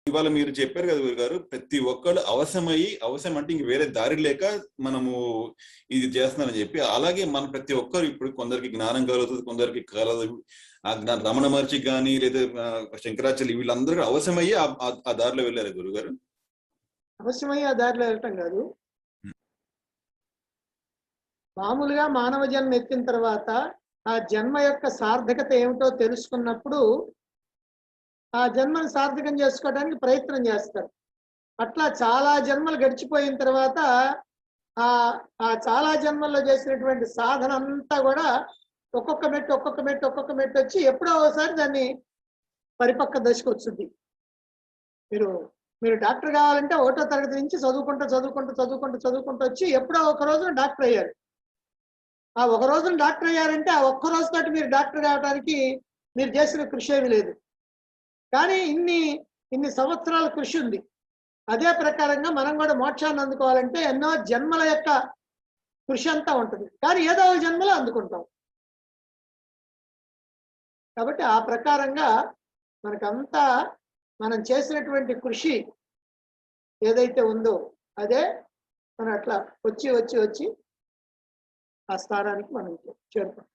ఇవాళ మీరు చెప్పారు కదా గురుగారు, ప్రతి ఒక్కళ్ళు అవసరం అంటే ఇంక వేరే దారి లేక మనము ఇది చేస్తున్నారని చెప్పి. అలాగే మన ప్రతి ఒక్కరు ఇప్పుడు కొందరికి జ్ఞానం కలుగుతుంది, కొందరికి కలదు. ఆ రమణ మహర్షి కానీ లేదా శంకరాచార్య వీళ్ళందరూ అవసరమయ్యి ఆ దారిలో వెళ్ళారు గురుగారు. అవసరమయ్యి ఆ దారిలో వెళ్ళటం కాదు, మామూలుగా మానవ జన్మ ఎత్తిన తర్వాత ఆ జన్మ యొక్క సార్థకత ఏమిటో తెలుసుకున్నప్పుడు ఆ జన్మను సార్థకం చేసుకోవడానికి ప్రయత్నం చేస్తారు. అట్లా చాలా జన్మలు గడిచిపోయిన తర్వాత ఆ చాలా జన్మల్లో చేసినటువంటి సాధన అంతా కూడా ఒక్కొక్క మెట్టు వచ్చి ఎప్పుడో ఒకసారి దాన్ని పరిపక్వ దశకు వస్తుంది. మీరు డాక్టర్ కావాలంటే 1వ తరగతి నుంచి చదువుకుంటూ వచ్చి ఎప్పుడో ఒక రోజున డాక్టర్ అయ్యారు. ఆ ఒక రోజున డాక్టర్ అయ్యారంటే ఆ ఒక్క రోజుతోటి మీరు డాక్టర్ కావడానికి మీరు చేసిన కృషి ఏమీ లేదు, కానీ ఇన్ని సంవత్సరాల కృషి ఉంది. అదే ప్రకారంగా మనం కూడా మోక్షాన్ని అందుకోవాలంటే ఎన్నో జన్మల యొక్క కృషి అంతా ఉంటుంది, కానీ ఏదో ఒక జన్మలో అందుకుంటాం. కాబట్టి ఆ ప్రకారంగా మనకంతా మనం చేసినటువంటి కృషి ఏదైతే ఉందో అదే మనం అట్లా వచ్చి ఆ స్థానానికి మనం చేరుతాం.